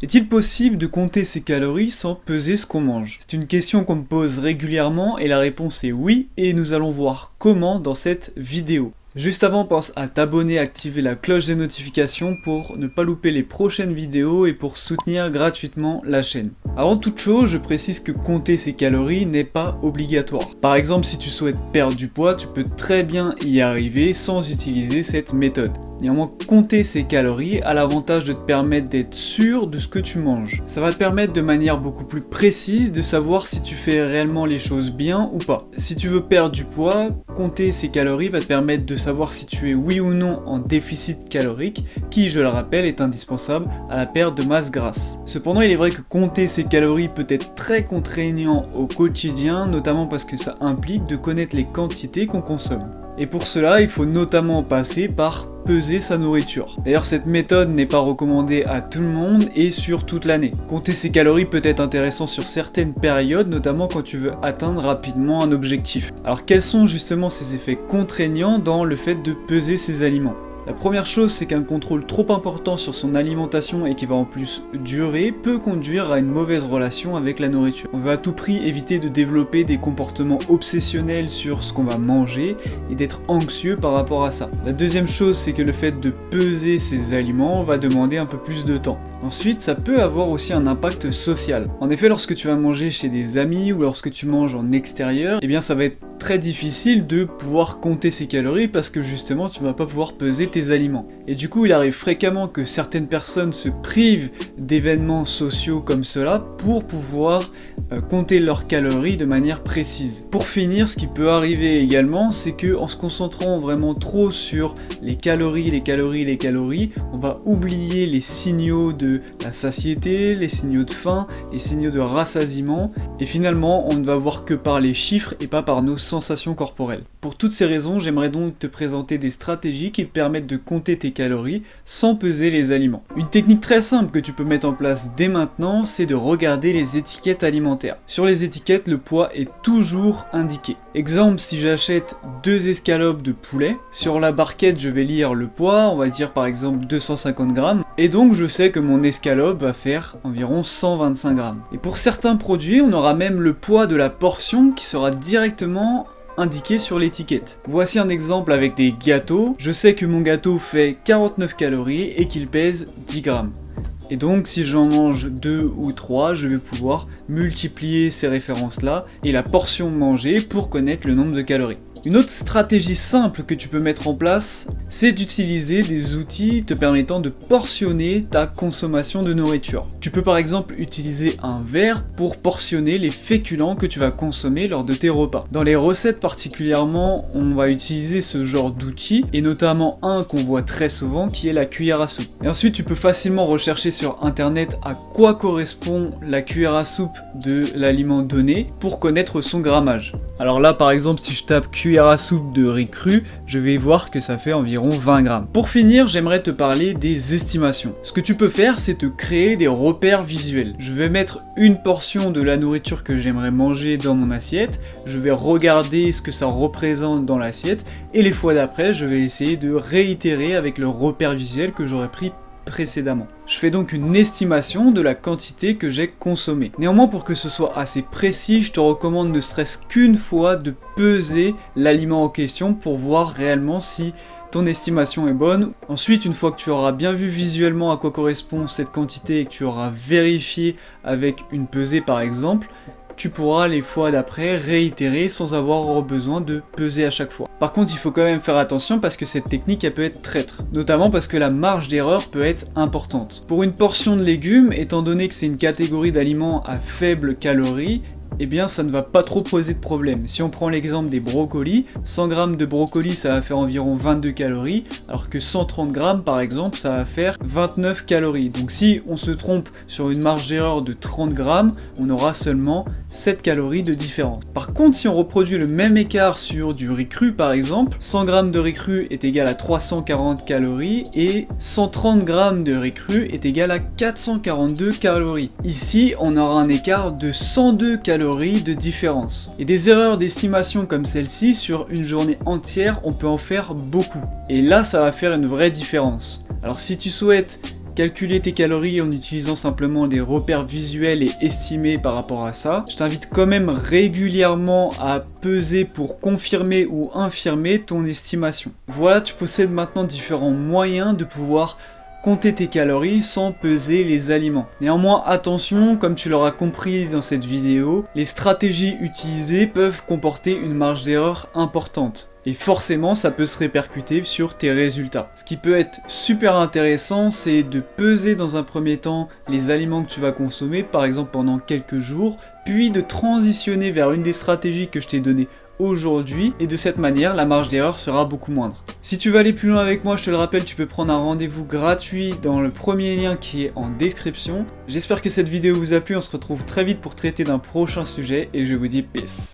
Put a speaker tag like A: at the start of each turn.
A: Est-il possible de compter ses calories sans peser ce qu'on mange? C'est une question qu'on me pose régulièrement et la réponse est oui, et nous allons voir comment dans cette vidéo. Juste avant, pense à t'abonner, activer la cloche des notifications pour ne pas louper les prochaines vidéos et pour soutenir gratuitement la chaîne. Avant toute chose, je précise que compter ses calories n'est pas obligatoire. Par exemple, si tu souhaites perdre du poids, tu peux très bien y arriver sans utiliser cette méthode. Néanmoins, compter ses calories a l'avantage de te permettre d'être sûr de ce que tu manges. Ça va te permettre de manière beaucoup plus précise de savoir si tu fais réellement les choses bien ou pas. Si tu veux perdre du poids, compter ses calories va te permettre de savoir si tu es oui ou non en déficit calorique, qui, je le rappelle, est indispensable à la perte de masse grasse. Cependant, il est vrai que compter ses calories peut être très contraignant au quotidien, notamment parce que ça implique de connaître les quantités qu'on consomme. Et pour cela, il faut notamment passer par peser sa nourriture. D'ailleurs, cette méthode n'est pas recommandée à tout le monde et sur toute l'année. Compter ses calories peut être intéressant sur certaines périodes, notamment quand tu veux atteindre rapidement un objectif. Alors quels sont justement ces effets contraignants dans le fait de peser ses aliments ? La première chose, c'est qu'un contrôle trop important sur son alimentation et qui va en plus durer peut conduire à une mauvaise relation avec la nourriture. On veut à tout prix éviter de développer des comportements obsessionnels sur ce qu'on va manger et d'être anxieux par rapport à ça. La deuxième chose, c'est que le fait de peser ses aliments va demander un peu plus de temps. Ensuite, ça peut avoir aussi un impact social. En effet, lorsque tu vas manger chez des amis ou lorsque tu manges en extérieur, eh bien ça va être très difficile de pouvoir compter ses calories parce que justement tu ne vas pas pouvoir peser tes aliments. Et du coup, il arrive fréquemment que certaines personnes se privent d'événements sociaux comme cela pour pouvoir compter leurs calories de manière précise. Pour finir, ce qui peut arriver également, c'est que en se concentrant vraiment trop sur les calories, on va oublier les signaux de la satiété, les signaux de faim, les signaux de rassasiement, et finalement, on ne va voir que par les chiffres et pas par nos sensations corporelles. Pour toutes ces raisons, j'aimerais donc te présenter des stratégies qui te permettent de compter tes calories sans peser les aliments. Une technique très simple que tu peux mettre en place dès maintenant, c'est de regarder les étiquettes alimentaires. Sur les étiquettes, le poids est toujours indiqué. Exemple, si j'achète 2 escalopes de poulet, sur la barquette je vais lire le poids, on va dire par exemple 250 grammes, et donc je sais que mon escalope va faire environ 125 grammes. Et pour certains produits, on aura même le poids de la portion qui sera directement indiqué sur l'étiquette. Voici un exemple avec des gâteaux. Je sais que mon gâteau fait 49 calories et qu'il pèse 10 grammes. Et donc si j'en mange 2 ou 3, je vais pouvoir multiplier ces références-là et la portion mangée pour connaître le nombre de calories. Une autre stratégie simple que tu peux mettre en place, c'est d'utiliser des outils te permettant de portionner ta consommation de nourriture. Tu peux par exemple utiliser un verre pour portionner les féculents que tu vas consommer lors de tes repas. Dans les recettes particulièrement, on va utiliser ce genre d'outils, et notamment un qu'on voit très souvent qui est la cuillère à soupe. Et ensuite tu peux facilement rechercher sur internet à quoi correspond la cuillère à soupe de l'aliment donné pour connaître son grammage. Alors là par exemple, si je tape cuillère à soupe de riz cru, je vais voir que ça fait environ 20 grammes. Pour finir, j'aimerais te parler des estimations. Ce que tu peux faire, c'est te créer des repères visuels. Je vais mettre une portion de la nourriture que j'aimerais manger dans mon assiette, je vais regarder ce que ça représente dans l'assiette, et les fois d'après, je vais essayer de réitérer avec le repère visuel que j'aurais pris précédemment. Je fais donc une estimation de la quantité que j'ai consommée. Néanmoins, pour que ce soit assez précis, je te recommande ne serait-ce qu'une fois de peser l'aliment en question pour voir réellement si ton estimation est bonne. Ensuite, une fois que tu auras bien vu visuellement à quoi correspond cette quantité et que tu auras vérifié avec une pesée par exemple, tu pourras les fois d'après réitérer sans avoir besoin de peser à chaque fois. Par contre, il faut quand même faire attention parce que cette technique elle peut être traître, notamment parce que la marge d'erreur peut être importante. Pour une portion de légumes, étant donné que c'est une catégorie d'aliments à faible calorie, eh bien ça ne va pas trop poser de problème. Si on prend l'exemple des brocolis, 100 g de brocolis ça va faire environ 22 calories, alors que 130 g par exemple ça va faire 29 calories. Donc si on se trompe sur une marge d'erreur de 30 g, on aura seulement 7 calories de différence. Par contre, si on reproduit le même écart sur du riz cru par exemple, 100 g de riz cru est égal à 340 calories et 130 g de riz cru est égal à 442 calories. Ici, on aura un écart de 102 calories de différence. Et des erreurs d'estimation comme celle-ci, sur une journée entière, on peut en faire beaucoup. Et là, ça va faire une vraie différence. Alors si tu souhaites calculer tes calories en utilisant simplement des repères visuels et estimés par rapport à ça. Je t'invite quand même régulièrement à peser pour confirmer ou infirmer ton estimation. Voilà, tu possèdes maintenant différents moyens de pouvoir compter tes calories sans peser les aliments. Néanmoins, attention, comme tu l'auras compris dans cette vidéo, les stratégies utilisées peuvent comporter une marge d'erreur importante. Et forcément, ça peut se répercuter sur tes résultats. Ce qui peut être super intéressant, c'est de peser dans un premier temps les aliments que tu vas consommer, par exemple pendant quelques jours, puis de transitionner vers une des stratégies que je t'ai données aujourd'hui, et de cette manière la marge d'erreur sera beaucoup moindre. Si tu veux aller plus loin avec moi, je te le rappelle, tu peux prendre un rendez-vous gratuit dans le premier lien qui est en description. J'espère que cette vidéo vous a plu, on se retrouve très vite pour traiter d'un prochain sujet et je vous dis peace.